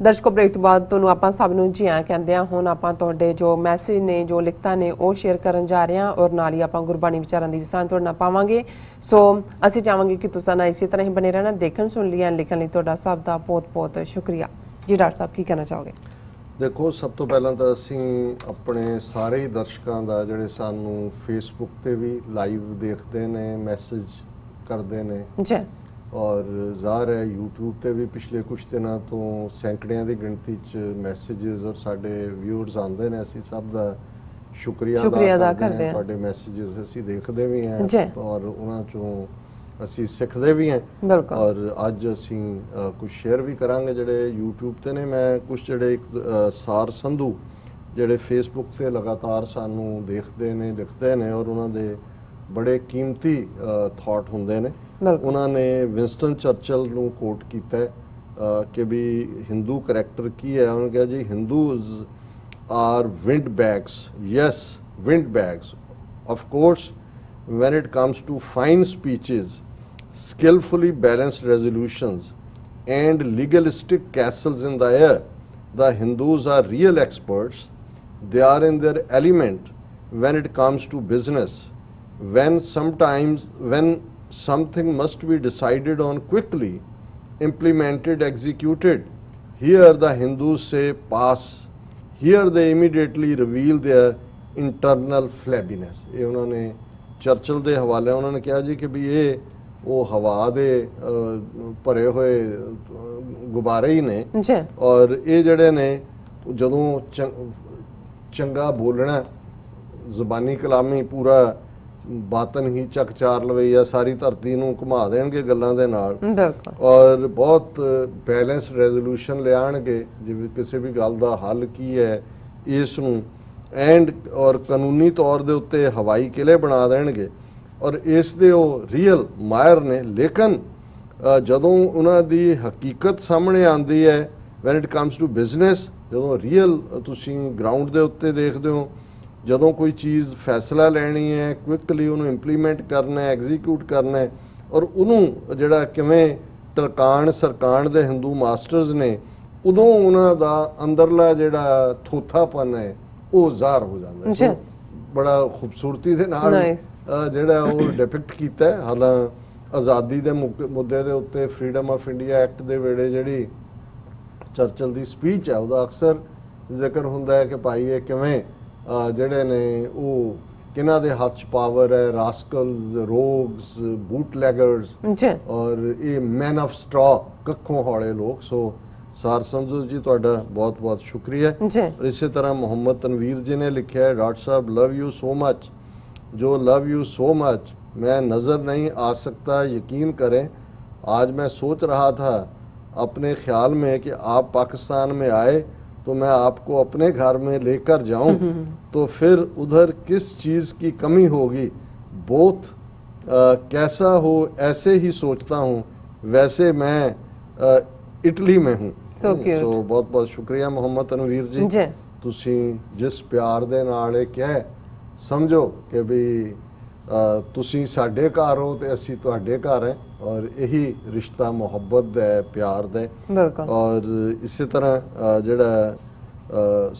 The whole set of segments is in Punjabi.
ਦਰਸ਼ਕੋ ਬ੍ਰੇਕ ਤੋਂ ਬਾਅਦ ਤੁਹਾਨੂੰ ਆਪਾਂ ਸਭ ਨੂੰ ਜੀ ਆਇਆਂ ਕਹਿੰਦੇ ਆ। ਹੁਣ ਆਪਾਂ ਤੁਹਾਡੇ ਜੋ ਮੈਸੇਜ ਨੇ ਜੋ ਲਿਖਤਾਂ ਨੇ ਉਹ ਸ਼ੇਅਰ ਕਰਨ ਜਾ ਰਹੇ ਹਾਂ ਔਰ ਨਾਲ ਹੀ ਆਪਾਂ ਗੁਰਬਾਣੀ ਵਿਚਾਰਾਂ ਦੀ ਵੀ ਸਾਂਝ ਤੁਹਾਡੇ ਨਾਲ ਪਾਵਾਂਗੇ। ਸੋ ਅਸੀਂ ਚਾਹਾਂਗੇ ਕਿ ਤੁਸੀਂ ਨਾਲ ਇਸੇ ਤਰ੍ਹਾਂ ਹੀ ਬਣੇ ਰਹਿਣਾ। ਦੇਖਣ ਸੁਣ ਲਿਆ ਲਿਖਣ ਲਈ ਤੁਹਾਡਾ ਸਭ ਦਾ ਬਹੁਤ ਬਹੁਤ ਸ਼ੁਕਰੀਆ ਜੀ। ਡਾਕਟਰ ਸਾਹਿਬ ਕੀ ਕਹਿਣਾ ਚਾਹੋਗੇ? देखो सब तो पहला तो असी अपने सारे ही दर्शकों का जोड़े सानू फेसबुक ते भी लाइव देखते ने मैसेज करते ने जी और ज़ाहिर है यूट्यूब ते भी पिछले कुछ दिनों तो सैकड़ियां की गिनती च मैसेजेस और साडे व्यूअर्स आते हैं। असी सब का शुक्रिया अदा करते हैं। तुहाडे मैसेजेस असी देखते भी हैं और उन्हां चों ਅਸੀਂ ਸਿੱਖਦੇ ਵੀ ਹਾਂ ਔਰ ਅੱਜ ਅਸੀਂ ਕੁਝ ਸ਼ੇਅਰ ਵੀ ਕਰਾਂਗੇ ਜਿਹੜੇ YouTube ਤੇ ਨੇ। ਮੈਂ ਕੁਝ ਜਿਹੜੇ ਸਾਰ ਸੰਧੂ ਜਿਹੜੇ ਫੇਸਬੁੱਕ ਤੇ ਲਗਾਤਾਰ ਸਾਨੂੰ ਦੇਖਦੇ ਨੇ ਲਿਖਦੇ ਨੇ ਔਰ ਉਹਨਾਂ ਦੇ ਬੜੇ ਕੀਮਤੀ ਥਾਟ ਹੁੰਦੇ ਨੇ। ਉਹਨਾਂ ਨੇ ਵਿੰਸਟਨ ਚਰਚਿਲ ਨੂੰ ਕੋਟ ਕੀਤਾ ਕਿ ਵੀ ਹਿੰਦੂ ਕਰੈਕਟਰ ਕੀ ਹੈ। ਉਹਨਾਂ ਕਿਹਾ ਜੀ Hindus are wind bags. Yes wind bags of course when it comes to fine speeches, skillfully balanced resolutions and legalistic castles in the air, the Hindus are real experts. They are in their element when it comes to business. When something must be decided on quickly, implemented, executed, here the Hindus say pass. Here they immediately reveal their internal flabbiness. ये उन्होंने ਚਰਚਿਲ ਦੇ ਹਵਾਲੇ ਉਹਨਾਂ ਨੇ ਕਿਹਾ ਜੀ ਕਿ ਵੀ ਇਹ ਉਹ ਹਵਾ ਦੇ ਭਰੇ ਹੋਏ ਗੁਬਾਰੇ ਹੀ ਨੇ ਔਰ ਇਹ ਜਿਹੜੇ ਨੇ ਜਦੋਂ ਚੰਗਾ ਬੋਲਣਾ ਜ਼ਬਾਨੀ ਕਲਾਮੀ ਪੂਰਾ ਬਾਤਨ ਹੀ ਚੱਕਚਾਰ ਲਵਈਆ ਸਾਰੀ ਧਰਤੀ ਨੂੰ ਘੁਮਾ ਦੇਣਗੇ ਗੱਲਾਂ ਦੇ ਨਾਲ ਔਰ ਬਹੁਤ ਬੈਲੈਂਸ ਰੈਜ਼ੋਲੂਸ਼ਨ ਲਿਆਣਗੇ ਜਿਵੇਂ ਕਿਸੇ ਵੀ ਗੱਲ ਦਾ ਹੱਲ ਕੀ ਹੈ ਇਸ ਨੂੰ ਐਂਡ ਔਰ ਕਾਨੂੰਨੀ ਤੌਰ ਦੇ ਉੱਤੇ ਹਵਾਈ ਕਿਲੇ ਬਣਾ ਦੇਣਗੇ ਔਰ ਇਸ ਦੇ ਉਹ ਰੀਅਲ ਮਾਇਰ ਨੇ। ਲੇਕਿਨ ਜਦੋਂ ਉਹਨਾਂ ਦੀ ਹਕੀਕਤ ਸਾਹਮਣੇ ਆਉਂਦੀ ਹੈ when it comes to business, ਜਦੋਂ ਰੀਅਲ ਤੁਸੀਂ ਗਰਾਊਂਡ ਦੇ ਉੱਤੇ ਦੇਖਦੇ ਹੋ ਜਦੋਂ ਕੋਈ ਚੀਜ਼ ਫੈਸਲਾ ਲੈਣੀ ਹੈ ਕੁਇਕਲੀ ਉਹਨੂੰ ਇੰਪਲੀਮੈਂਟ ਕਰਨਾ ਹੈ ਐਗਜ਼ੀਕਿਊਟ ਕਰਨਾ ਹੈ ਔਰ ਉਹਨੂੰ ਜਿਹੜਾ ਕਿਵੇਂ ਟਰਕਾਣ ਸਰਕਾਣ ਦੇ ਹਿੰਦੂ ਮਾਸਟਰਸ ਨੇ ਉਦੋਂ ਉਹਨਾਂ ਦਾ ਅੰਦਰਲਾ ਜਿਹੜਾ ਥੋਥਾਪਨ ਹੈ ਉਹ ਜ਼ਾਹਰ ਹੋ ਜਾਂਦਾ ਹੈ। ਬੜਾ ਖੂਬਸੂਰਤੀ ਦੇ ਨਾਲ ਜਿਹੜਾ ਉਹ ਡਿਪਿਕਟ ਕੀਤਾ ਹੈ। ਹਾਲਾਂ ਆਜ਼ਾਦੀ ਦੇ ਮੁੱਦੇ ਦੇ ਉੱਤੇ ਫਰੀडम ਆਫ ਇੰਡੀਆ ਐਕਟ ਦੇ ਵੇਲੇ ਜਿਹੜੀ ਚਰਚਿਲ ਦੀ ਸਪੀਚ ਹੈ ਉਹਦਾ ਅਕਸਰ ਜ਼ਿਕਰ ਹੁੰਦਾ ਹੈ ਕਿ ਭਾਈ ਇਹ ਕਿਵੇਂ ਜਿਹੜੇ ਨੇ ਉਹ ਕਿਹਨਾਂ ਦੇ ਹੱਥ 'ਚ ਪਾਵਰ ਹੈ, ਰਾਸਕਲਸ, ਰੋਗਸ, ਬੂਟਲੈਗਰਸ ਔਰ ਇਹ ਮੈਨ ਆਫ ਸਟਰਾ ਕੱਖੋਂ ਹੌਲੇ ਲੋਕ। ਸੋ सार संधू जी तुहाडा बहुत बहुत शुक्रिया। और इसी तरह मोहम्मद तनवीर जी ने लिखा है डॉक्टर साहब लव यू सो मच। जो लव यू सो मच मैं नज़र नहीं आ सकता यकीन करें। आज मैं सोच रहा था अपने ख्याल में कि आप पाकिस्तान में आए तो मैं आपको अपने घर में लेकर जाऊं तो फिर उधर किस चीज़ की कमी होगी। बोथ कैसा हो ऐसे ही सोचता हूँ, वैसे मैं इटली में हूँ। सो बहुत बहुत शुक्रिया मोहम्मद तनवीर जी। तुसी जिस प्यार दे नाल कह समझो कि भी तुसी साडे घर हो ते असी तुहाडे घर हैं और यही रिश्ता मुहब्बत दा प्यार दा। और इसी तरह जिहड़ा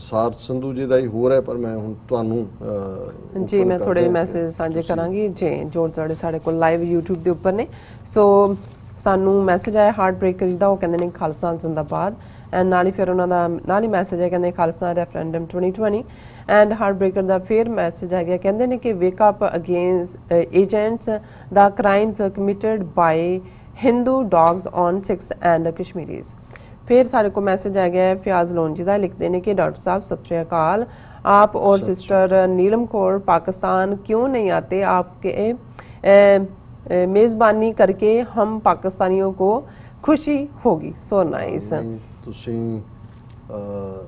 सार संधू जी दा ही हो रहा है पर मैं हुण तुहानू जी मैं थोड़े मैसेज साझे करांगी जी जो साडे कोल लाइव YouTube दे उपर ने। सो ਸਾਨੂੰ ਮੈਸੇਜ ਆਇਆ ਹਾਰਟ ਬ੍ਰੇਕਰ ਦਾ, ਉਹ ਕਹਿੰਦੇ ਨੇ ਖਾਲਸਾ ਜ਼ਿੰਦਾਬਾਦ ਐਂਡ ਨਾਲ ਹੀ ਫਿਰ ਉਹਨਾਂ ਦਾ ਨਾਲ ਹੀ ਮੈਸੇਜ ਹੈ ਕਹਿੰਦੇ Khalsa referendum 2020 and heart breaker ਦਾ ਫਿਰ ਮੈਸੇਜ ਆ ਗਿਆ ਕਹਿੰਦੇ ਨੇ ਕਿ wake up against agents the crimes committed by Hindu dogs on Sikhs and Kashmiris. फिर सारे को मैसेज आ गया है फयाज लोन जी का, लिखते हैं कि डॉक्टर साहब सत श्री अकाल, आप और सिस्टर नीलम कौर पाकिस्तान क्यों नहीं आते? आपके मेज़बानी करके हम पाकिस्तानियों को खुशी होगी। So nice. ਤੁਸੀਂ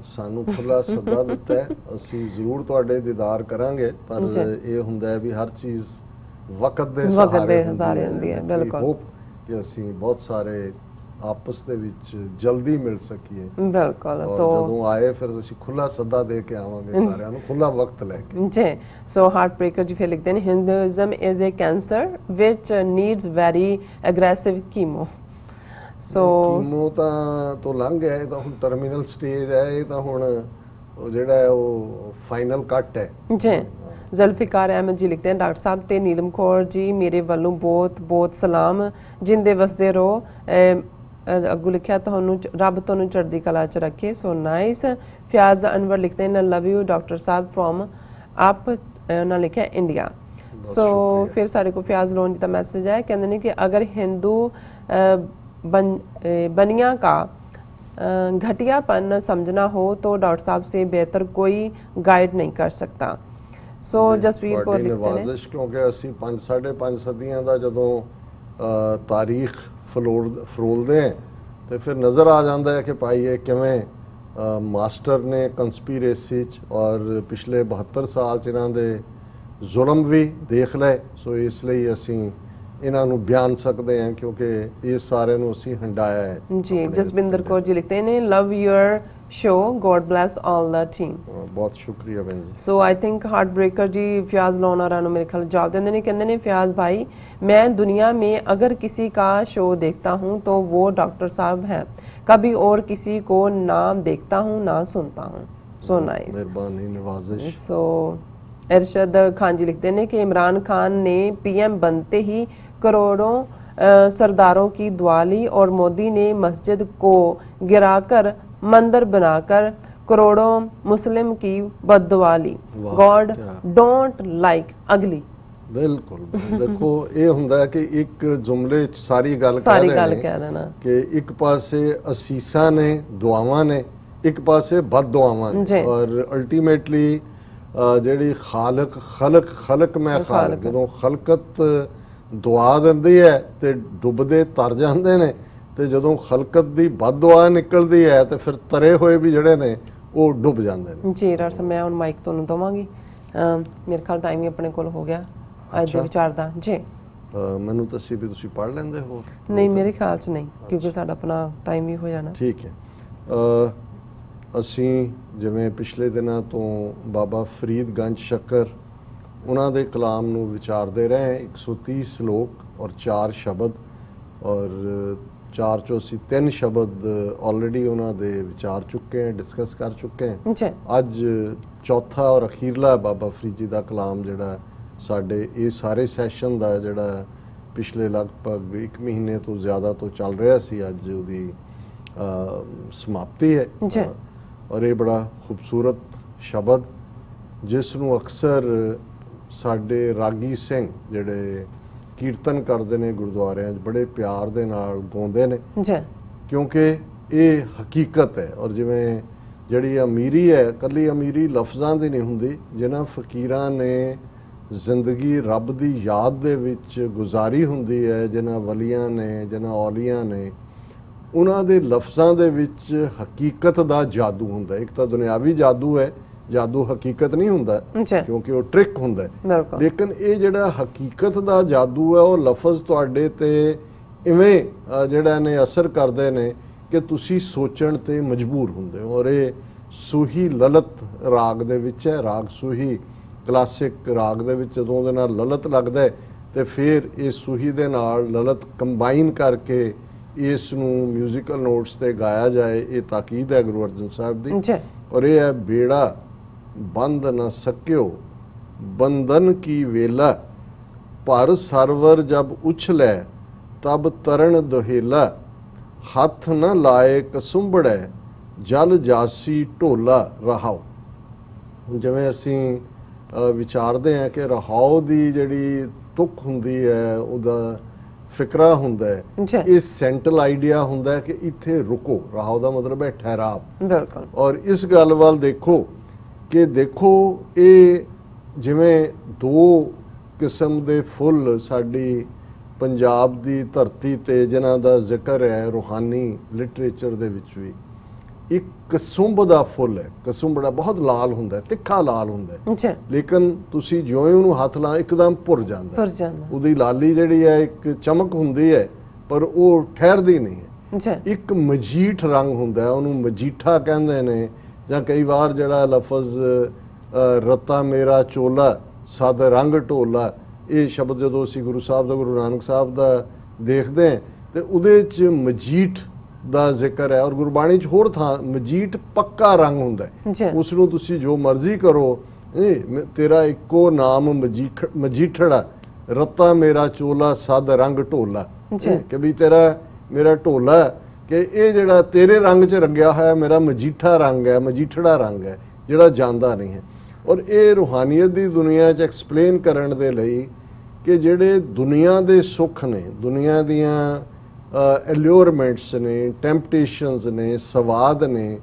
ਸਾਨੂੰ ਖੁੱਲਾ ਸੱਦਾ ਦਿੱਤਾ ਹੈ, ਅਸੀਂ ਜ਼ਰੂਰ ਤੁਹਾਡੇ ਦੀਦਾਰ ਕਰਾਂਗੇ, ਪਰ ਇਹ ਹੁੰਦਾ ਹੈ ਵੀ ਹਰ ਚੀਜ਼ ਵਕਤ ਦੇ ਸਹਾਰੇ ਹੁੰਦੀ ਹੈ। ਬਿਲਕੁਲ ਹੋਪ ਕਿ ਅਸੀਂ ਬਹੁਤ ਸਾਰੇ आपस ਦੇ ਵਿੱਚ ਜਲਦੀ ਮਿਲ ਸਕੀਏ। ਬਿਲਕੁਲ। ਸੋ ਜਦੋਂ ਆਏ ਫਿਰ ਅਸੀਂ ਖੁੱਲਾ ਸੱਦਾ ਦੇ ਕੇ ਆਵਾਂਗੇ ਸਾਰਿਆਂ ਨੂੰ, ਖੁੱਲਾ ਵਕਤ ਲੈ ਕੇ। ਜੀ ਸੋ ਹਾਰਟ ਬ੍ਰੇਕਰ ਜੀ ਫਿਰ ਲਿਖਦੇ ਨੇ Hinduism is a cancer which needs very aggressive chemo. So chemo ਤਾਂ ਤੋਂ ਲੰਘ ਗਿਆ, ਇਹ ਤਾਂ ਹੁਣ ਟਰਮੀਨਲ ਸਟੇਜ ਹੈ, ਇਹ ਤਾਂ ਹੁਣ ਉਹ ਜਿਹੜਾ ਹੈ ਉਹ ਫਾਈਨਲ ਕੱਟ ਹੈ। ਜੀ ਜ਼ੁਲਫਿਕਾਰ ਅਹਿਮਦ ਜੀ ਲਿਖਦੇ ਹਨ, ਡਾਕਟਰ ਸਾਹਿਬ ਤੇ ਨੀਲਮ ਕੌਰ ਜੀ ਮੇਰੇ ਵੱਲੋਂ ਬਹੁਤ ਬਹੁਤ ਸਲਾਮ, ਜਿੰਦੇ ਵਸਦੇ ਰਹੋ। ਅੱਗੋਂ ਲਿਖਿਆ ਤੁਹਾਨੂੰ ਰੱਬ ਤੁਹਾਨੂੰ ਚੜ੍ਹਦੀ ਕਲਾ ਚ ਰੱਖੇ। So nice. ਫਿਆਜ਼ ਅਨਵਰ ਲਿਖਦੇ ਹਨ love you doctor Sahib from up, ਉਹਨਾਂ ਲਿਖਿਆ ਇੰਡੀਆ। ਸੋ ਫਿਰ ਸਾਡੇ ਕੋਲ ਫਿਆਜ਼ ਲੋਨ ਜੀ ਦਾ ਮੈਸੇਜ ਹੈ, ਕਹਿੰਦੇ ਨੇ ਕਿ ਅਗਰ ਹਿੰਦੂ बनिया का घटियापन समझना हो तो डॉक्टर साहब से बेहतर कोई गाइड नहीं कर सकता। सो जसवीर कौर लिखते हैं क्योंकि ਅਸੀਂ 5.5 ਸਦੀਆਂ ਦਾ ਜਦੋਂ ਤਾਰੀਖ ਫਰੋਲਦੇ ਹਾਂ ਤੇ ਫਿਰ ਨਜ਼ਰ ਆ ਜਾਂਦਾ ਹੈ ਕਿ ਭਾਈ ਇਹ ਕਿਵੇਂ ਮਾਸਟਰ ਨੇ ਕੰਸਪੀਰੇਸੀ ਚ ਔਰ ਪਿਛਲੇ 72 ਸਾਲ ਚ ਇਹਨਾਂ ਦੇ ਜ਼ੁਲਮ ਵੀ ਦੇਖ ਲਏ। ਸੋ ਇਸ ਲਈ ਅਸੀਂ ਇਹਨਾਂ ਨੂੰ ਬਿਆਨ ਸਕਦੇ हैं क्योंकि इस सारे ਨੂੰ ਅਸੀਂ ਹੰਡਾਇਆ ਹੈ। ਜੀ ਜਸਵਿੰਦਰ ਕੌਰ ਜੀ ਲਿਖਤੇ ਨੇ ਲਵ your show, God bless all the team. ਬਹੁਤ ਸ਼ੁਕਰੀਆ ਭੈਣ ਜੀ। ਸੋ ਆਈ ਥਿੰਕ ਹਾर्ट ब्रेकर जी फयाज लोनारा ਨੂੰ ਮੇਰੇ ਖਿਆਲ ਜਵਾਬ ਦਿੰਦੇ ਨੇ, ਕਹਿੰਦੇ ਨੇ फयाज भाई मैं दुनिया में अगर किसी का शो देखता हूँ तो वो डॉक्टर साहब हैं, कभी और किसी को ना देखता हूँ ना सुनता हूँ। सो नाइस, ਮਿਹਰਬਾਨੀ ਨਵਾਜ਼ਿਸ਼। सो इरशद खान जी लिखते हैं कि इमरान खान ने पीएम बनते ही करोड़ों सरदारों की दुआ ली और मोदी ने मस्जिद को गिराकर मंदिर बनाकर करोड़ों मुस्लिम की बद्दुआ ली। गॉड डोंट लाइक अगली। बिल्कुल देखो ये ਹੁੰਦਾ ਹੈ ਕਿ ਇੱਕ ਜੁਮਲੇ ਚ ਸਾਰੀ ਗੱਲ ਕਹਿ ਦੇਣਾ ਕਿ ਇੱਕ ਪਾਸੇ ਅਸੀਸਾਂ ਨੇ, ਦੁਆਵਾਂ ਨੇ, ਇੱਕ ਪਾਸੇ ਬਦਦੁਆਵਾਂ ਨੇ ਔਰ ਅਲਟੀਮੇਟਲੀ ਜਿਹੜੀ ਖਲਕ ਮੈਂ ਖਾਲਕ ਜਦੋਂ ਖਲਕਤ ਦੁਆ ਦਿੰਦੀ ਹੈ ਤੇ ਡੁੱਬਦੇ ਤਰ ਜਾਂਦੇ ਨੇ, ਤੇ ਜਦੋਂ ਖਲਕਤ ਦੀ ਬਦਦੁਆ ਨਿਕਲਦੀ ਹੈ ਤੇ ਫਿਰ ਤਰੇ ਹੋਏ ਵੀ ਜਿਹੜੇ ਨੇ ਉਹ ਡੁੱਬ ਜਾਂਦੇ ਨੇ। ਜੀ ਡਾਕਟਰ ਸਾਹਿਬ ਮੈਂ ਹੁਣ ਮਾਈਕ ਤੁਹਾਨੂੰ ਦਵਾਂਗੀ, ਮੇਰੇ ਖਿਆਲ ਟਾਈਮ ਹੀ ਆਪਣੇ ਕੋਲ ਹੋ ਗਿਆ ਅੱਜ ਦੇ ਵਿਚਾਰ ਦਾ। ਜੀ ਮੈਨੂੰ ਦੱਸੀ ਵੀ ਤੁਸੀਂ ਪੜ੍ਹ ਲੈਂਦੇ ਹੋ? ਨਹੀਂ ਮੇਰੇ ਖਿਆਲ ਚ ਨਹੀਂ, ਕਿਉਂਕਿ ਸਾਡਾ ਆਪਣਾ ਟਾਈਮ ਹੀ ਹੋ ਜਾਣਾ। ਠੀਕ ਹੈ। ਅਸੀਂ ਜਿਵੇਂ ਪਿਛਲੇ ਦਿਨਾਂ ਤੋਂ ਬਾਬਾ ਫਰੀਦ ਗੰਜ ਸ਼ੱਕਰ ਉਹਨਾਂ ਦੇ ਕਲਾਮ ਨੂੰ ਵਿਚਾਰਦੇ ਰਹੇ, 130 ਸ਼ਲੋਕ ਔਰ 4 ਸ਼ਬਦ, ਔਰ 4 ਚੋਂ ਅਸੀਂ 3 ਸ਼ਬਦ ਆਲਰੇਡੀ ਉਹਨਾਂ ਦੇ ਵਿਚਾਰ ਚੁੱਕੇ ਹਾਂ, ਡਿਸਕਸ ਕਰ ਚੁੱਕੇ ਹਾਂ। ਅੱਜ ਚੌਥਾ ਔਰ ਅਖੀਰਲਾ ਬਾਬਾ ਫਰੀਦ ਜੀ ਦਾ ਕਲਾਮ ਜਿਹੜਾ ਸਾਡੇ ਇਹ ਸਾਰੇ ਸੈਸ਼ਨ ਦਾ ਜਿਹੜਾ ਪਿਛਲੇ ਲਗਭਗ 1 ਮਹੀਨੇ ਤੋਂ ਜ਼ਿਆਦਾ ਤੋਂ ਚੱਲ ਰਿਹਾ ਸੀ, ਅੱਜ ਉਹਦੀ ਸਮਾਪਤੀ ਹੈ। ਔਰ ਇਹ ਬੜਾ ਖੂਬਸੂਰਤ ਸ਼ਬਦ ਜਿਸ ਨੂੰ ਅਕਸਰ ਸਾਡੇ ਰਾਗੀ ਸਿੰਘ ਜਿਹੜੇ ਕੀਰਤਨ ਕਰਦੇ ਨੇ ਗੁਰਦੁਆਰਿਆਂ 'ਚ ਬੜੇ ਪਿਆਰ ਦੇ ਨਾਲ ਗਾਉਂਦੇ ਨੇ, ਕਿਉਂਕਿ ਇਹ ਹਕੀਕਤ ਹੈ। ਔਰ ਜਿਵੇਂ ਜਿਹੜੀ ਅਮੀਰੀ ਹੈ, ਕੱਲੀ ਅਮੀਰੀ ਲਫ਼ਜ਼ਾਂ ਦੀ ਨਹੀਂ ਹੁੰਦੀ, ਜਿਨ੍ਹਾਂ ਫਕੀਰਾਂ ਨੇ ਜ਼ਿੰਦਗੀ ਰੱਬ ਦੀ ਯਾਦ ਦੇ ਵਿੱਚ ਗੁਜ਼ਾਰੀ ਹੁੰਦੀ ਹੈ, ਜਿਨ੍ਹਾਂ ਵਲੀਆਂ ਨੇ, ਜਿਨ੍ਹਾਂ ਔਲੀਆਂ ਨੇ, ਉਹਨਾਂ ਦੇ ਲਫ਼ਜ਼ਾਂ ਦੇ ਵਿੱਚ ਹਕੀਕਤ ਦਾ ਜਾਦੂ ਹੁੰਦਾ। ਇੱਕ ਤਾਂ ਦੁਨਿਆਵੀ ਜਾਦੂ ਹੈ, ਜਾਦੂ ਹਕੀਕਤ ਨਹੀਂ ਹੁੰਦਾ ਕਿਉਂਕਿ ਉਹ ਟ੍ਰਿਕ ਹੁੰਦਾ, ਲੇਕਿਨ ਇਹ ਜਿਹੜਾ ਹਕੀਕਤ ਦਾ ਜਾਦੂ ਹੈ ਉਹ ਲਫ਼ਜ਼ ਤੁਹਾਡੇ ਤੇ ਇਵੇਂ ਜਿਹੜਾ ਨੇ ਅਸਰ ਕਰਦੇ ਨੇ ਕਿ ਤੁਸੀਂ ਸੋਚਣ ਤੇ ਮਜਬੂਰ ਹੁੰਦੇ ਹੋ। ਔਰ ਇਹ ਸੂਹੀ ਲਲਤ ਰਾਗ ਦੇ ਵਿੱਚ ਹੈ, ਰਾਗ ਸੂਹੀ ਕਲਾਸਿਕ ਰਾਗ ਦੇ ਵਿੱਚ ਜਦੋਂ ਉਹਦੇ ਨਾਲ ਲਲਤ ਲੱਗਦਾ ਤੇ ਫਿਰ ਇਹ ਸੂਹੀ ਦੇ ਨਾਲ ਲਲਤ ਕੰਬਾਈਨ ਕਰਕੇ ਇਸ ਨੂੰ ਮਿਊਜ਼ੀਕਲ ਨੋਟਸ ਤੇ ਗਾਇਆ ਜਾਏ, ਇਹ ਤਾਕੀਦ ਹੈ ਗੁਰੂ ਅਰਜਨ ਸਾਹਿਬ ਦੀ। ਔਰ ਇਹ ਹੈ ਬੇੜਾ ਬੰਦ ਨਾ ਸਕਿਓ ਬੰਧਨ ਕੀ ਵੇਲਾ, ਪਰ ਸਰਵਰ ਜਬ ਉਛਲੇ ਤਬ ਤਰਨ ਦੁਹੇਲਾ, ਹੱਥ ਨਾ ਲਾਏ ਕਸੁੰਬੜੈ ਜਲ ਜਾਸੀ ਢੋਲਾ ਰਹਾਓ। ਜਿਵੇਂ ਅਸੀਂ ਵਿਚਾਰਦੇ ਹਾਂ ਕਿ ਰਹਾਓ ਦੀ ਜਿਹੜੀ ਤੁਕ ਹੁੰਦੀ ਹੈ, ਉਹਦਾ ਫਿਕਰਾ ਹੁੰਦਾ ਹੈ, ਇਹ ਸੈਂਟਰਲ ਆਈਡੀਆ ਹੁੰਦਾ ਹੈ ਕਿ ਇੱਥੇ ਰੁਕੋ। ਰਹਾਓ ਦਾ ਮਤਲਬ ਹੈ ਠਹਿਰਾਵ। ਬਿਲਕੁਲ। ਔਰ ਇਸ ਗੱਲ ਵੱਲ ਦੇਖੋ ਕਿ ਇਹ ਜਿਵੇਂ 2 ਕਿਸਮ ਦੇ ਫੁੱਲ ਸਾਡੀ ਪੰਜਾਬ ਦੀ ਧਰਤੀ ਤੇ ਜਿਨ੍ਹਾਂ ਦਾ ਜ਼ਿਕਰ ਹੈ ਰੂਹਾਨੀ ਲਿਟਰੇਚਰ ਦੇ ਵਿੱਚ ਵੀ, ਇੱਕ ਕਸੁੰਭ ਦਾ ਫੁੱਲ ਹੈ। ਕਸੁੰਭੜਾ ਬਹੁਤ ਲਾਲ ਹੁੰਦਾ, ਤਿੱਖਾ ਲਾਲ ਹੁੰਦਾ, ਲੇਕਿਨ ਤੁਸੀਂ ਜਿਉਂ ਹੀ ਉਹਨੂੰ ਹੱਥ ਲਾ ਇੱਕਦਮ ਭੁਰ ਜਾਂਦਾ। ਉਹਦੀ ਲਾਲੀ ਜਿਹੜੀ ਹੈ ਇੱਕ ਚਮਕ ਹੁੰਦੀ ਹੈ, ਪਰ ਉਹ ਠਹਿਰਦੀ ਨਹੀਂ ਹੈ। ਇੱਕ ਮਜੀਠ ਰੰਗ ਹੁੰਦਾ, ਉਹਨੂੰ ਮਜੀਠਾ ਕਹਿੰਦੇ ਨੇ, ਜਾਂ ਕਈ ਵਾਰ ਜਿਹੜਾ ਲਫ਼ਜ਼ ਰਤਾ ਮੇਰਾ ਚੋਲਾ ਸਦ ਰੰਗ ਢੋਲਾ, ਇਹ ਸ਼ਬਦ ਜਦੋਂ ਅਸੀਂ ਗੁਰੂ ਸਾਹਿਬ ਦਾ, ਗੁਰੂ ਨਾਨਕ ਸਾਹਿਬ ਦਾ ਦੇਖਦੇ ਹਾਂ ਤੇ ਉਹਦੇ 'ਚ ਮਜੀਠ ਦਾ ਜ਼ਿਕਰ ਹੈ। ਔਰ ਗੁਰਬਾਣੀ 'ਚ ਹੋਰ ਥਾਂ ਮਜੀਠ ਪੱਕਾ ਰੰਗ ਹੁੰਦਾ ਹੈ, ਜੀ ਉਸ ਨੂੰ ਤੁਸੀਂ ਜੋ ਮਰਜ਼ੀ ਕਰੋ, ਤੇਰਾ ਇੱਕੋ ਨਾਮ ਮਜੀਠੜਾ, ਰੱਤਾ ਮੇਰਾ ਚੋਲਾ ਸਦ ਰੰਗ ਢੋਲਾ, ਕਿ ਵੀ ਤੇਰਾ ਮੇਰਾ ਢੋਲਾ ਕਿ ਇਹ ਜਿਹੜਾ ਤੇਰੇ ਰੰਗ 'ਚ ਰੰਗਿਆ ਹੋਇਆ ਮੇਰਾ ਮਜੀਠਾ ਰੰਗ ਹੈ, ਮਜੀਠੜਾ ਰੰਗ ਹੈ ਜਿਹੜਾ ਜਾਂਦਾ ਨਹੀਂ ਹੈ। ਔਰ ਇਹ ਰੂਹਾਨੀਅਤ ਦੀ ਦੁਨੀਆ 'ਚ ਐਕਸਪਲੇਨ ਕਰਨ ਦੇ ਲਈ ਕਿ ਜਿਹੜੇ ਦੁਨੀਆ ਦੇ ਸੁੱਖ ਨੇ, ਦੁਨੀਆ ਦੀਆਂ ਐਲਿਓਰਮੈਂਟਸ ਨੇ, ਟੈਂਪਟੇਸ਼ਨਸ ਨੇ, ਸਵਾਦ ਨੇ,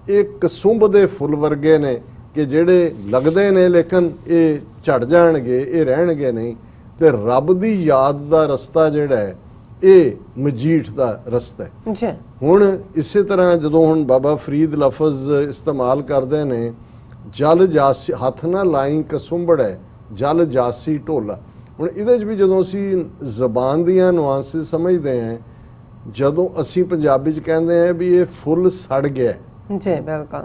ਇਹ ਕਸੁੰਭ ਦੇ ਫੁੱਲ ਵਰਗੇ ਨੇ ਕਿ ਜਿਹੜੇ ਲੱਗਦੇ ਨੇ ਲੇਕਿਨ ਇਹ ਝੜ ਜਾਣਗੇ, ਇਹ ਰਹਿਣਗੇ ਨਹੀਂ। ਤੇ ਰੱਬ ਦੀ ਯਾਦ ਦਾ ਰਸਤਾ ਜਿਹੜਾ ਹੈ ਇਹ ਮਜੀਠ ਦਾ ਰਸਤਾ ਹੈ। ਜੀ ਹੁਣ ਇਸੇ ਤਰ੍ਹਾਂ ਜਦੋਂ ਹੁਣ ਬਾਬਾ ਫਰੀਦ ਲਫ਼ਜ਼ ਇਸਤੇਮਾਲ ਕਰਦੇ ਨੇ, ਜਲ ਜਾਸੀ ਹੱਥ ਨਾ ਲਾਈ ਕਸੁੰਭੜੈ ਜਲ ਜਾਸੀ ਢੋਲਾ। ਹੁਣ ਇਹਦੇ 'ਚ ਵੀ ਜਦੋਂ ਅਸੀਂ ਜ਼ਬਾਨ ਦੀਆਂ ਨੁਆਂਸਿਸ ਸਮਝਦੇ ਹਾਂ, ਜਦੋਂ ਅਸੀਂ ਪੰਜਾਬੀ 'ਚ ਕਹਿੰਦੇ ਹਾਂ ਵੀ ਇਹ ਫੁੱਲ ਸੜ ਗਿਆ, ਜੀ ਬਿਲਕੁਲ।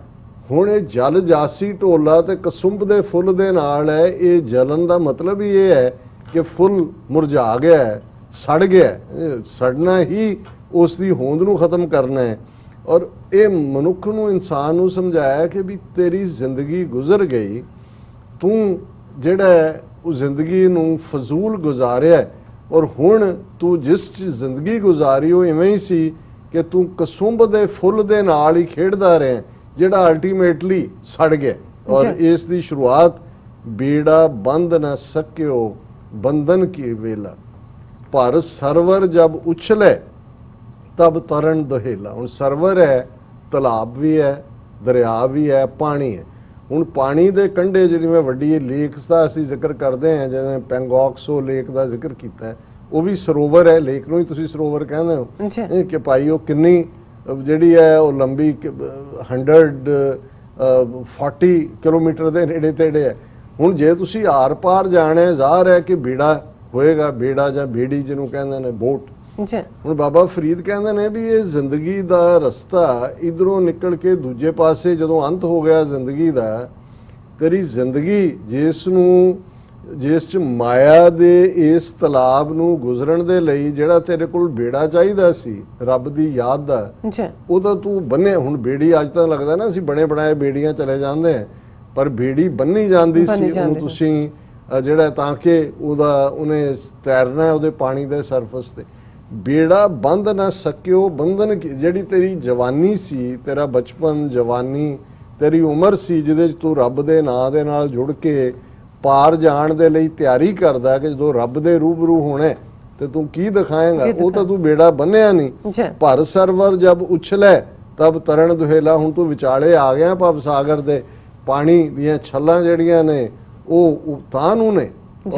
ਹੁਣ ਇਹ ਜਲ ਜਾਸੀ ਢੋਲਾ ਤੇ ਕਸੁੰਭ ਦੇ ਫੁੱਲ ਦੇ ਨਾਲ ਹੈ। ਇਹ ਜਲਨ ਦਾ ਮਤਲਬ ਹੀ ਇਹ ਹੈ ਕਿ ਫੁੱਲ ਮੁਰਝਾ ਗਿਆ ਹੈ, ਸੜ ਗਿਆ ਹੈ। ਸੜਨਾ ਹੀ ਉਸ ਦੀ ਹੋਂਦ ਨੂੰ ਖਤਮ ਕਰਨਾ ਹੈ। ਔਰ ਇਹ ਮਨੁੱਖ ਨੂੰ, ਇਨਸਾਨ ਨੂੰ ਸਮਝਾਇਆ ਕਿ ਵੀ ਤੇਰੀ ਜ਼ਿੰਦਗੀ ਗੁਜ਼ਰ ਗਈ, ਤੂੰ ਜਿਹੜਾ ਉਹ ਜ਼ਿੰਦਗੀ ਨੂੰ ਫਜ਼ੂਲ ਗੁਜ਼ਾਰਿਆ, ਔਰ ਹੁਣ ਤੂੰ ਜਿਸ ਜ਼ਿੰਦਗੀ ਗੁਜ਼ਾਰੀ ਉਹ ਇਵੇਂ ਹੀ ਸੀ ਕਿ ਤੂੰ ਕਸੁੰਭ ਦੇ ਫੁੱਲ ਦੇ ਨਾਲ ਹੀ ਖੇਡਦਾ ਰਿਹਾ, ਜਿਹੜਾ ਅਲਟੀਮੇਟਲੀ ਸੜ ਗਿਆ। ਔਰ ਇਸ ਦੀ ਸ਼ੁਰੂਆਤ ਬੇੜਾ ਬੰਦ ਨਾ ਸਕਿਓ ਬੰਧਨ ਕੀ ਵੇਲਾ, ਪਰ ਸਰਵਰ ਜਬ ਉਛਲੇ ਤਬ ਤਰਨ ਦੁਹੇਲਾ। ਹੁਣ ਸਰਵਰ ਹੈ, ਤਲਾਬ ਵੀ ਹੈ, ਦਰਿਆ ਵੀ ਹੈ, ਪਾਣੀ ਹੈ। ਹੁਣ ਪਾਣੀ ਦੇ ਕੰਢੇ ਜਿਵੇਂ ਵੱਡੀ ਲੇਕਸ ਦਾ ਅਸੀਂ ਜ਼ਿਕਰ ਕਰਦੇ ਹਾਂ, ਜਿਵੇਂ ਪੈਂਗੋਕਸੋ ਲੇਕ ਦਾ ਜ਼ਿਕਰ ਕੀਤਾ ਹੈ, ਉਹ ਵੀ ਸਰੋਵਰ ਹੈ। ਲੇਕ ਨੂੰ ਹੀ ਤੁਸੀਂ ਸਰੋਵਰ ਕਹਿੰਦੇ ਹੋ ਕਿ ਭਾਈ ਉਹ ਕਿੰਨੀ ਜਿਹੜੀ ਹੈ ਉਹ ਲੰਬੀ 140 ਕਿਲੋਮੀਟਰ ਦੇ ਨੇੜੇ ਤੇੜੇ ਹੈ। ਹੁਣ ਜੇ ਤੁਸੀਂ ਆਰ ਪਾਰ ਜਾਣਾ, ਜ਼ਾਹਰ ਹੈ ਕਿ ਬੇੜਾ ਹੋਏਗਾ, ਬੇੜਾ ਜਾਂ ਬੇੜੀ ਜਿਹਨੂੰ ਕਹਿੰਦੇ ਨੇ, ਬੋਟ। ਹੁਣ ਬਾਬਾ ਫਰੀਦ ਕਹਿੰਦੇ ਨੇ ਵੀ ਇਹ ਜ਼ਿੰਦਗੀ ਦਾ ਰਸਤਾ ਇਧਰੋਂ ਨਿਕਲ ਕੇ ਦੂਜੇ ਪਾਸੇ ਜਦੋਂ ਅੰਤ ਹੋ ਗਿਆ ਜ਼ਿੰਦਗੀ ਦਾ, ਤੇਰੀ ਜ਼ਿੰਦਗੀ ਜਿਸ 'ਚ ਮਾਇਆ ਦੇ ਇਸ ਤਲਾਬ ਨੂੰ ਗੁਜ਼ਰਨ ਦੇ ਲਈ ਜਿਹੜਾ ਤੇਰੇ ਕੋਲ ਬੇੜਾ ਚਾਹੀਦਾ ਸੀ ਰੱਬ ਦੀ ਯਾਦ ਦਾ, ਉਹਦਾ ਤੂੰ ਬੰਨੇ। ਹੁਣ ਬੇੜੀ ਅੱਜ ਤਾਂ ਲੱਗਦਾ ਨਾ ਅਸੀਂ ਬਣੇ ਬਣਾਏ ਬੇੜੀਆਂ ਚਲੇ ਜਾਂਦੇ ਹਾਂ, ਪਰ ਬੇੜੀ ਬੰਨੀ ਜਾਂਦੀ ਸੀ ਉਹਨੂੰ ਤੁਸੀਂ ਜਿਹੜਾ ਤਾਂ ਕਿ ਉਹਨੇ ਤੈਰਨਾ ਉਹਦੇ ਪਾਣੀ ਦੇ ਸਰਫਸ ਤੇ। ਬੇੜਾ ਬੰਦ ਨਾ ਸਕਿਓ ਬੰਧਨ, ਜਿਹੜੀ ਤੇਰੀ ਜਵਾਨੀ ਸੀ, ਤੇਰਾ ਬਚਪਨ, ਜਵਾਨੀ, ਤੇਰੀ ਉਮਰ ਸੀ ਜਿਹਦੇ 'ਚ ਤੂੰ ਰੱਬ ਦੇ ਨਾਂ ਦੇ ਨਾਲ ਜੁੜ ਕੇ ਪਾਰ ਜਾਣ ਦੇ ਲਈ ਤਿਆਰੀ ਕਰਦਾ ਕਿ ਜਦੋਂ ਰੱਬ ਦੇ ਰੂਬਰੂ ਹੋਣਾ ਤੇ ਤੂੰ ਕੀ ਦਿਖਾਏਂਗਾ, ਉਹ ਤਾਂ ਤੂੰ ਬੇੜਾ ਬੰਨਿਆ ਨਹੀਂ। ਭਰ ਸਰਵਰ ਜਬ ਉਛਲੇ ਤਬ ਤਰਨ ਦੁਹੇਲਾ। ਹੁਣ ਤੂੰ ਵਿਚਾਲੇ ਆ ਗਿਆ ਭਵ ਸਾਗਰ ਦੇ, ਪਾਣੀ ਦੀਆਂ ਛੱਲਾਂ ਜਿਹੜੀਆਂ ਨੇ ਉਹ ਤਾਂ ਨੂੰ ਨੇ,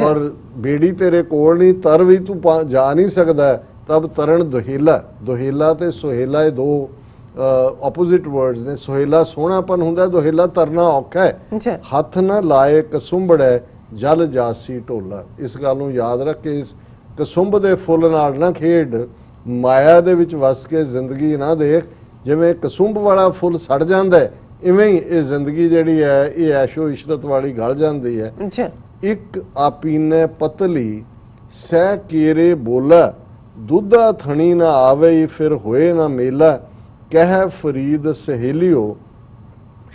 ਔਰ ਬੇੜੀ ਤੇਰੇ ਕੋਲ ਨਹੀਂ, ਤਰ ਵੀ ਤੂੰ ਜਾ ਨਹੀਂ ਸਕਦਾ। ਤਬ ਤਰਨ ਦੁਹੇਲਾ, ਦੁਹੇਲਾ ਤੇ ਸੁਹੇਲਾ ਇਹ ਦੋ ਆਪੋਜ਼ਿਟ ਵਰਡਸ ਨੇ। ਸੁਹੇਲਾ ਸੋਹਣਾਪਨ ਹੁੰਦਾ, ਦੁਹੇਲਾ ਤਰਨਾ ਔਖਾ ਹੈ। ਹੱਥ ਨਾ ਲਾਏ ਕਸੁੰਭੜੈ ਜਲ ਜਾਸੀ ਢੋਲਾ। ਇਸ ਗੱਲ ਨੂੰ ਯਾਦ ਰੱਖ ਕੇ ਇਸ ਕਸੁੰਭ ਦੇ ਫੁੱਲ ਨਾਲ ਨਾ ਖੇਡ, ਮਾਇਆ ਦੇ ਵਿੱਚ ਵਸ ਕੇ ਜ਼ਿੰਦਗੀ ਨਾ ਦੇਖ। ਜਿਵੇਂ ਕਸੁੰਭ ਵਾਲਾ ਫੁੱਲ ਸੜ ਜਾਂਦਾ ਇਵੇਂ ਹੀ ਇਹ ਜ਼ਿੰਦਗੀ ਜਿਹੜੀ ਹੈ ਇਹ ਐਸ਼ੋ ਇਸ਼ਰਤ ਵਾਲੀ ਗਲ ਜਾਂਦੀ ਹੈ। ਇੱਕ ਆਪੀਨੇ ਪਤਲੀ ਸਹਿ ਕੇਰੇ ਬੋਲਾ, ਦੁੱਧਾ ਥਣੀ ਨਾ ਆਵੇ ਫਿਰ ਹੋਏ ਨਾ ਮੇਲਾ। ਕਹਿ ਫਰੀਦ ਸਹੇਲਿਓ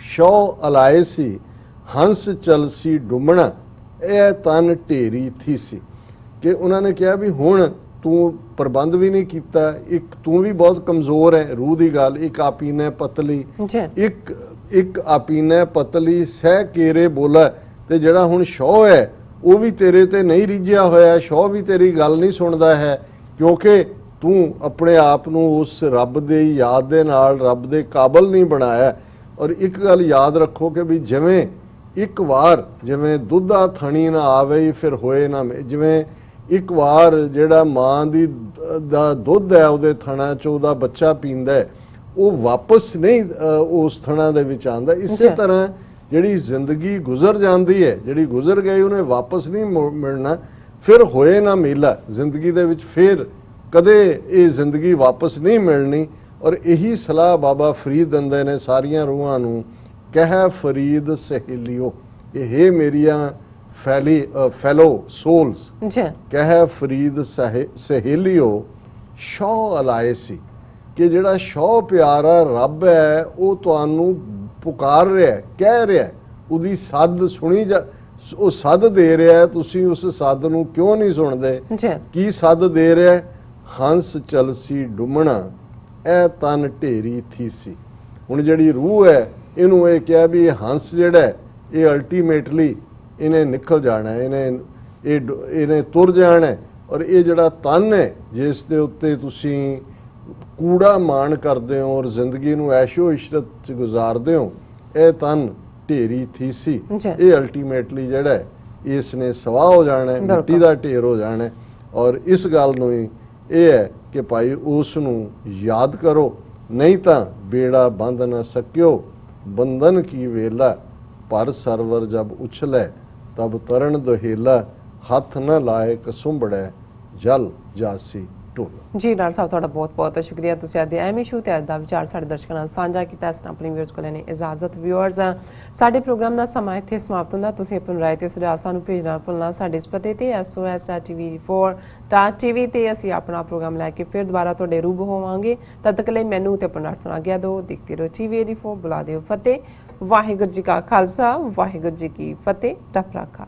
ਸ਼ੌ ਅਲਾਏ ਸੀ, ਹੰਸ ਚਲਸੀ ਡੁੰਮਣਾ ਇਹ ਤਨ ਢੇਰੀ ਥੀ ਸੀ। ਕਿ ਉਹਨਾਂ ਨੇ ਕਿਹਾ ਵੀ ਹੁਣ ਤੂੰ ਪ੍ਰਬੰਧ ਵੀ ਨਹੀਂ ਕੀਤਾ, ਇੱਕ ਤੂੰ ਵੀ ਬਹੁਤ ਕਮਜ਼ੋਰ ਹੈ, ਰੂਹ ਦੀ ਗੱਲ। ਇੱਕ ਆਪੀਨੇ ਪਤਲੀ, ਇੱਕ ਆਪੀਨੇ ਪਤਲੀ ਸਹਿ ਕੇਰੇ ਬੋਲਾ, ਤੇ ਜਿਹੜਾ ਹੁਣ ਸ਼ੌ ਹੈ ਉਹ ਵੀ ਤੇਰੇ ਤੇ ਨਹੀਂ ਰਿੱਝਿਆ ਹੋਇਆ, ਸ਼ੌ ਵੀ ਤੇਰੀ ਗੱਲ ਨਹੀਂ ਸੁਣਦਾ ਹੈ, ਕਿਉਂਕਿ ਤੂੰ ਆਪਣੇ ਆਪ ਨੂੰ ਉਸ ਰੱਬ ਦੀ ਯਾਦ ਦੇ ਨਾਲ ਰੱਬ ਦੇ ਕਾਬਲ ਨਹੀਂ ਬਣਾਇਆ। ਔਰ ਇੱਕ ਗੱਲ ਯਾਦ ਰੱਖੋ ਕਿ ਵੀ ਜਿਵੇਂ ਇੱਕ ਵਾਰ ਜਿਵੇਂ ਦੁੱਧਾ ਥਣੀ ਨਾ ਆਵੇ ਫਿਰ ਹੋਏ ਨਾ, ਜਿਵੇਂ ਇੱਕ ਵਾਰ ਜਿਹੜਾ ਮਾਂ ਦਾ ਦੁੱਧ ਹੈ ਉਹਦੇ ਥਣਾ 'ਚ ਉਹਦਾ ਬੱਚਾ ਪੀਂਦਾ, ਉਹ ਵਾਪਸ ਨਹੀਂ ਉਸ ਥਣਾ ਦੇ ਵਿੱਚ ਆਉਂਦਾ। ਇਸੇ ਤਰ੍ਹਾਂ ਜਿਹੜੀ ਜ਼ਿੰਦਗੀ ਗੁਜ਼ਰ ਜਾਂਦੀ ਹੈ, ਜਿਹੜੀ ਗੁਜ਼ਰ ਗਈ ਉਹਨੇ ਵਾਪਸ ਨਹੀਂ ਮਿਲਣਾ। ਫਿਰ ਹੋਏ ਨਾ ਮੇਲਾ, ਜ਼ਿੰਦਗੀ ਦੇ ਵਿੱਚ ਫਿਰ ਕਦੇ ਇਹ ਜ਼ਿੰਦਗੀ ਵਾਪਸ ਨਹੀਂ ਮਿਲਣੀ। ਔਰ ਇਹੀ ਸਲਾਹ ਬਾਬਾ ਫਰੀਦ ਦਿੰਦੇ ਨੇ ਸਾਰੀਆਂ ਰੂਹਾਂ ਨੂੰ। ਕਹਿ ਫਰੀਦ ਸਹੇਲਿਓ, ਇਹ ਮੇਰੀਆਂ ਫੈਲੋ ਸੋਲਸ, ਕਹਿ ਫਰੀਦ ਸਹੇਲਿਓ ਸ਼ੌਹ ਅਲਾਏ ਸੀ ਕਿ ਜਿਹੜਾ ਸ਼ੌਹ ਪਿਆਰਾ ਰੱਬ ਹੈ ਉਹ ਤੁਹਾਨੂੰ ਪੁਕਾਰ ਰਿਹਾ ਹੈ, ਕਹਿ ਰਿਹਾ ਹੈ, ਉਹਦੀ ਸੱਦ ਸੁਣੀ ਜਾ, ਉਹ ਸੱਦ ਦੇ ਰਿਹਾ ਹੈ, ਤੁਸੀਂ ਉਸ ਸੱਦ ਨੂੰ ਕਿਉਂ ਨਹੀਂ ਸੁਣਦੇ? ਜੀ ਕੀ ਸੱਦ ਦੇ ਰਿਹਾ ਹੈ? ਹੰਸ ਚਲਸੀ ਡੁੰਮਣਾ ਇਹ ਤਨ ਢੇਰੀ ਥੀਸੀ। ਹੁਣ ਜਿਹੜੀ ਰੂਹ ਹੈ ਇਹਨੂੰ ਇਹ ਕਿਹਾ ਵੀ ਇਹ ਹੰਸ ਜਿਹੜਾ ਹੈ ਇਹ ਅਲਟੀਮੇਟਲੀ ਇਹਨੇ ਨਿਕਲ ਜਾਣਾ ਹੈ, ਇਹਨੇ ਤੁਰ ਜਾਣਾ ਹੈ। ਔਰ ਇਹ ਜਿਹੜਾ ਤਨ ਹੈ ਜਿਸ ਦੇ ਉੱਤੇ ਤੁਸੀਂ ਕੂੜਾ ਮਾਣ ਕਰਦੇ ਹੋ ਔਰ ਜ਼ਿੰਦਗੀ ਨੂੰ ਐਸ਼ੋ ਇਸ਼ਰਤ ਚ ਗੁਜ਼ਾਰਦੇ ਹੋ, ਇਹ ਤਨ ਢੇਰੀ ਥੀਸੀ, ਜੀ। ਇਹ ਅਲਟੀਮੇਟਲੀ ਜਿਹੜਾ ਹੈ ਇਸ ਨੇ ਸਵਾਹ ਹੋ ਜਾਣਾ ਹੈ, ਮਿੱਟੀ ਦਾ ਢੇਰ ਹੋ ਜਾਣਾ ਹੈ। ਔਰ ਇਸ ਗੱਲ ਨੂੰ ਹੀ ਇਹ ਹੈ ਕਿ ਭਾਈ ਉਸ ਨੂੰ ਯਾਦ ਕਰੋ, ਨਹੀਂ ਤਾਂ ਬੇੜਾ ਬੰਦ ਨਾ ਸਕਿਓ ਬੰਧਨ ਕੀ ਵੇਲਾ, ਪਰ ਸਰਵਰ ਜਬ ਉਛਲੇ ਤਬ ਤਰਨ ਦੁਹੇਲਾ, ਹੱਥ ਨਾ ਲਾਏ ਕਸੁੰਬੜੈ ਜਲ ਜਾਸੀ ਢੋਲ। ਜੀ ਡਾਕਟਰ ਸਾਹਿਬ ਤੁਹਾਡਾ ਬਹੁਤ ਬਹੁਤ ਸ਼ੁਕਰੀਆ, ਤੁਸੀਂ ਅੱਜ ਦੇ ਐਮਏ ਸ਼ੋ ਤੇ ਅੱਜ ਦਾ ਵਿਚਾਰ ਸਾਡੇ ਦਰਸ਼ਕਾਂ ਨਾਲ ਸਾਂਝਾ ਕੀਤਾ। ਇਸ ਨਾਲ ਆਪਣੀ ਵਿਊਅਰਸ ਕੋਲ ਲੈਣੇ ਇਜਾਜ਼ਤ। ਵਿਊਅਰਸ ਸਾਡੇ ਪ੍ਰੋਗਰਾਮ ਦਾ ਸਮਾਂ ਇੱਥੇ ਸਮਾਪਤ ਹੁੰਦਾ। ਤੁਸੀਂ ਆਪਣੀ ਰਾਏ ਤੇ ਸੁਝਾਅ ਸਾਨੂੰ ਭੇਜਣਾ ਭੁੱਲਣਾ ਸਾਡੇ ਇਸ ਪਤੇ ਤੇ sos@tv4.tv ਤੇ ਅਸੀਂ ਆਪਣਾ ਪ੍ਰੋਗਰਾਮ ਲੈ ਕੇ ਫਿਰ ਦੁਬਾਰਾ ਤੁਹਾਡੇ ਰੂਬਰੂ ਹੋਵਾਂਗੇ। ਤਦ ਤੱਕ ਲਈ ਮੈਨੂੰ ਤੇ ਆਪਣਾ ਸੁਣਾ ਗਿਆ ਦਿਓ। ਦੇਖਦੇ ਰਹੋ TV84, ਬੁਲਾ ਦਿਓ ਫਤਿਹ। ਵਾਹਿਗੁਰੂ ਜੀ ਕਾ ਖਾਲਸਾ, ਵਾਹਿਗੁਰੂ ਜੀ ਕੀ ਫਤਿਹ। ਰੱਬ ਰਾਖਾ।